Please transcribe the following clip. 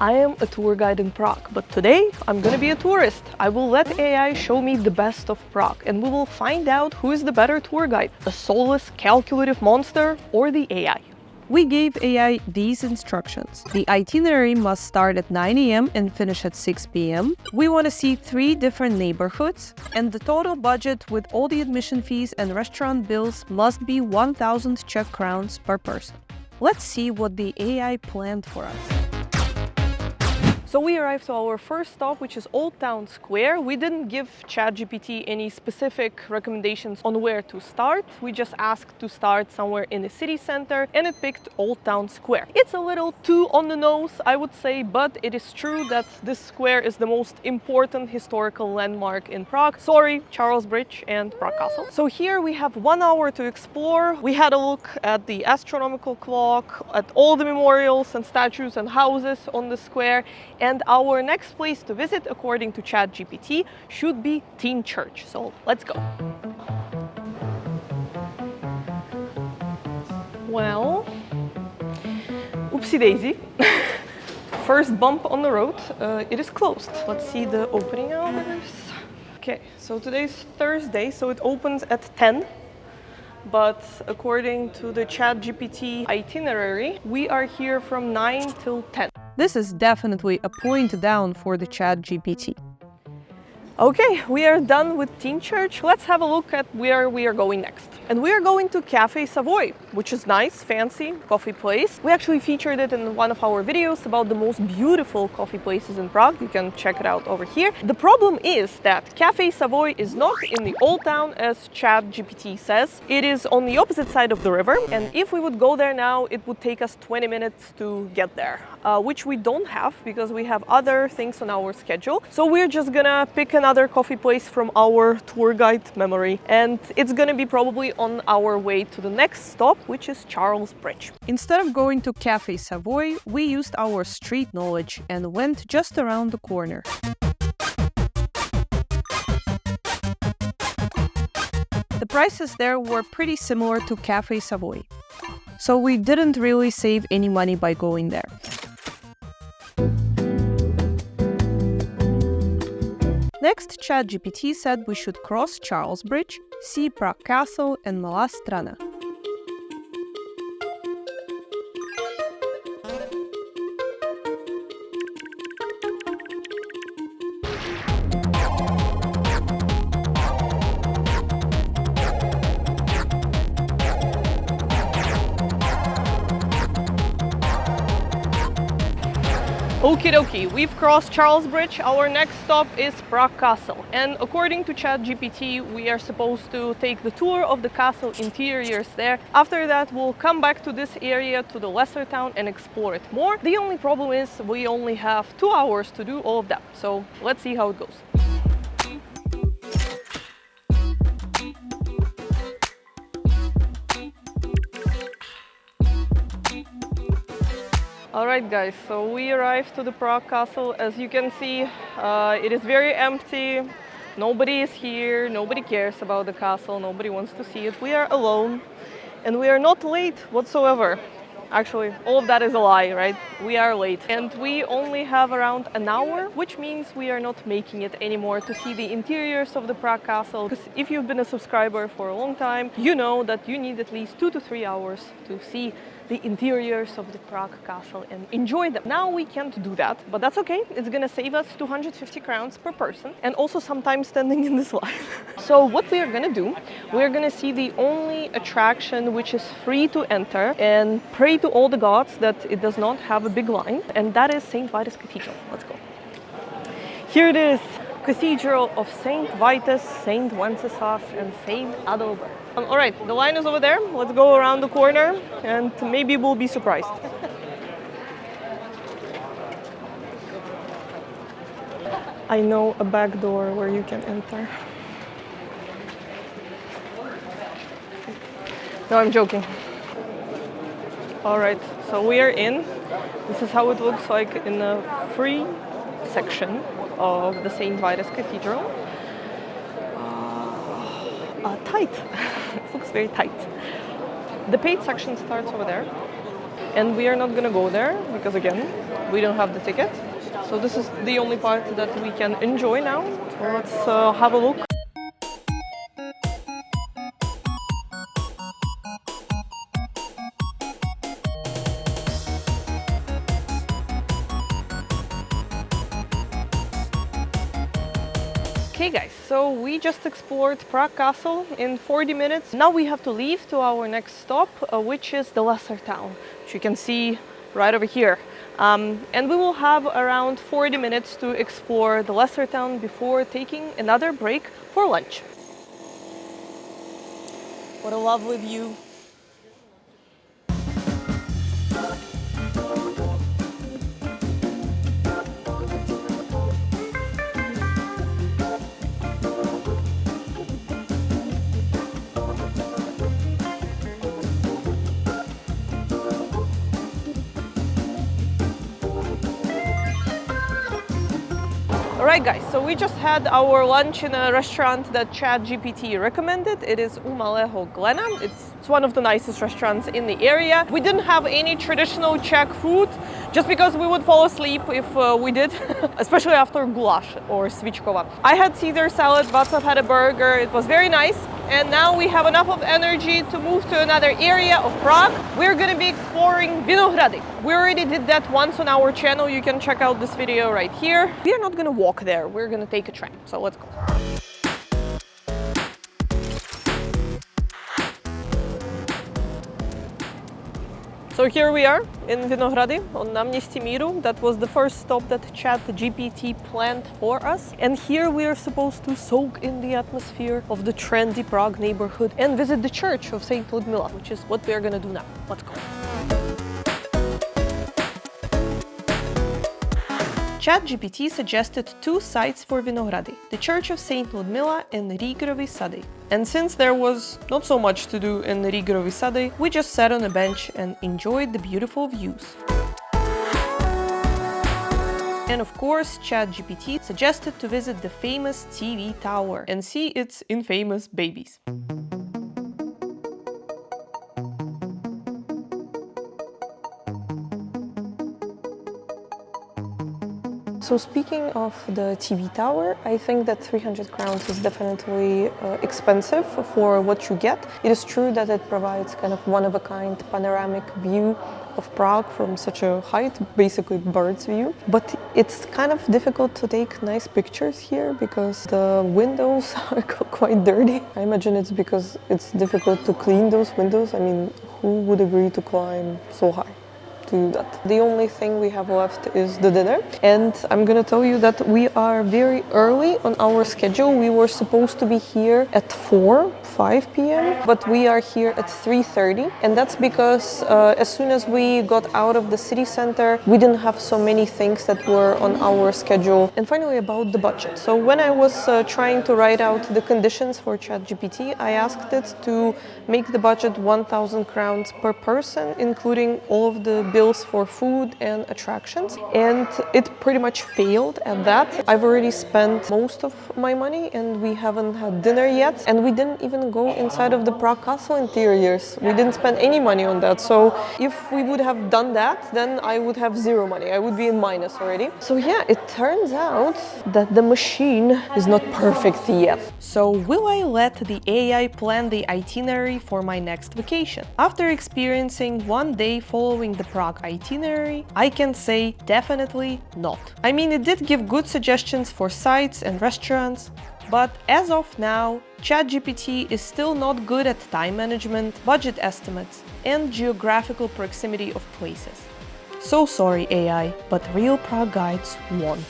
I am a tour guide in Prague, but today I'm gonna be a tourist. I will let AI show me the best of Prague, and we will find out who is the better tour guide, a soulless, calculative monster or the AI. We gave AI these instructions. The itinerary must start at 9 a.m. and finish at 6 p.m. We want to see 3 different neighborhoods, and the total budget with all the admission fees and restaurant bills must be 1,000 Czech crowns per person. Let's see what the AI planned for us. So we arrived to our first stop, which is Old Town Square. We didn't give ChatGPT any specific recommendations on where to start. We just asked to start somewhere in the city center, and it picked Old Town Square. It's a little too on the nose, I would say, but it is true that this square is the most important historical landmark in Prague. Sorry, Charles Bridge and Prague Castle. So here we have 1 hour to explore. We had a look at the astronomical clock, at all the memorials and statues and houses on the square. And our next place to visit, according to ChatGPT, should be Tyn Church. So let's go. Well, oopsie daisy. First bump on the road. It is closed. Let's see the opening hours. Okay, so today's Thursday, so it opens at 10. But according to the ChatGPT itinerary, we are here from 9 till 10. This is definitely a point down for the ChatGPT. Okay, we are done with Tyn Church. Let's have a look at where we are going next. And we are going to Café Savoy, which is nice, fancy coffee place. We actually featured it in one of our videos about the most beautiful coffee places in Prague. You can check it out over here. The problem is that Café Savoy is not in the old town as ChatGPT says. It is on the opposite side of the river. And if we would go there now, it would take us 20 minutes to get there, which we don't have because we have other things on our schedule. So we're just gonna pick another coffee place from our tour guide memory, and it's gonna be probably on our way to the next stop, which is Charles Bridge. Instead of going to Café Savoy, we used our street knowledge and went just around the corner. The prices there were pretty similar to Café Savoy, so we didn't really save any money by going there. Next, ChatGPT said we should cross Charles Bridge, see Prague Castle and Malá Strana. Okie dokie, we've crossed Charles Bridge. Our next stop is Prague Castle. And according to ChatGPT, we are supposed to take the tour of the castle interiors there. After that, we'll come back to this area, to the lesser town, and explore it more. The only problem is we only have 2 hours to do all of that. So let's see how it goes. Alright guys, so we arrived to the Prague Castle. As you can see, it is very empty. Nobody is here, nobody cares about the castle, nobody wants to see it. We are alone and we are not late whatsoever. Actually, all of that is a lie, right? We are late. And we only have around an hour, which means we are not making it anymore to see the interiors of the Prague Castle. Because if you've been a subscriber for a long time, you know that you need at least 2 to 3 hours to see the interiors of the Prague Castle and enjoy them. Now we can't do that, but that's okay. It's gonna save us 250 crowns per person and also some time standing in this line. So what we are gonna do, we're gonna see the only attraction which is free to enter and pray to all the gods that it does not have a big line, and that is St. Vitus Cathedral. Let's go. Here it is, Cathedral of St. Vitus, St. Wenceslas and St. Adalbert. All right, the line is over there. Let's go around the corner and maybe we'll be surprised. I know a back door where you can enter. No, I'm joking. All right, so we are in. This is how it looks like in the free section of the St. Vitus Cathedral. Tight. It looks very tight. The paid section starts over there. And we are not gonna go there because again, we don't have the ticket. So this is the only part that we can enjoy now. So let's have a look. Okay guys, so we just explored Prague Castle in 40 minutes. Now we have to leave to our next stop, which is the lesser town, which you can see right over here. And we will have around 40 minutes to explore the lesser town before taking another break for lunch. What a lovely view. Alright guys, so we just had our lunch in a restaurant that ChatGPT recommended. It is U Malého Glena. It's one of the nicest restaurants in the area. We didn't have any traditional Czech food just because we would fall asleep if we did, especially after goulash or svíčková. I had Caesar salad, Václav had a burger. It was very nice. And now we have enough of energy to move to another area of Prague. We're going to be exploring Vinohrady. We already did that once on our channel. You can check out this video right here. We are not going to walk there. We're going to take a train. So let's go. So here we are in Vinohrady on Náměstí Míru. That was the first stop that ChatGPT planned for us. And here we are supposed to soak in the atmosphere of the trendy Prague neighborhood and visit the church of St. Ludmila, which is what we are going to do now. Let's go. ChatGPT suggested two sites for Vinohrady, the Church of St. Ludmila and Rígrovy Sady. And since there was not so much to do in Rígrovy Sady, we just sat on a bench and enjoyed the beautiful views. And of course, ChatGPT suggested to visit the famous TV tower and see its infamous babies. So speaking of the TV tower, I think that 300 crowns is definitely expensive for what you get. It is true that it provides kind of one-of-a-kind panoramic view of Prague from such a height, basically bird's view. But it's kind of difficult to take nice pictures here because the windows are quite dirty. I imagine it's because it's difficult to clean those windows. I mean, who would agree to climb so high? That. The only thing we have left is the dinner, and I'm gonna tell you that we are very early on our schedule. We were supposed to be here at 5 p.m. but we are here at 3:30, and that's because as soon as we got out of the city center, we didn't have so many things that were on our schedule. And finally, about the budget. So when I was trying to write out the conditions for ChatGPT, I asked it to make the budget 1,000 crowns per person, including all of the bills for food and attractions, and it pretty much failed at that. I've already spent most of my money and we haven't had dinner yet, and we didn't even go inside of the Prague Castle interiors. We didn't spend any money on that. So if we would have done that, then I would have zero money. I would be in minus already. So yeah, it turns out that the machine is not perfect yet. So will I let the AI plan the itinerary for my next vacation? After experiencing one day following the Prague itinerary, I can say definitely not. I mean, it did give good suggestions for sites and restaurants, but as of now, ChatGPT is still not good at time management, budget estimates, and geographical proximity of places. So sorry AI, but Real Prague Guides won.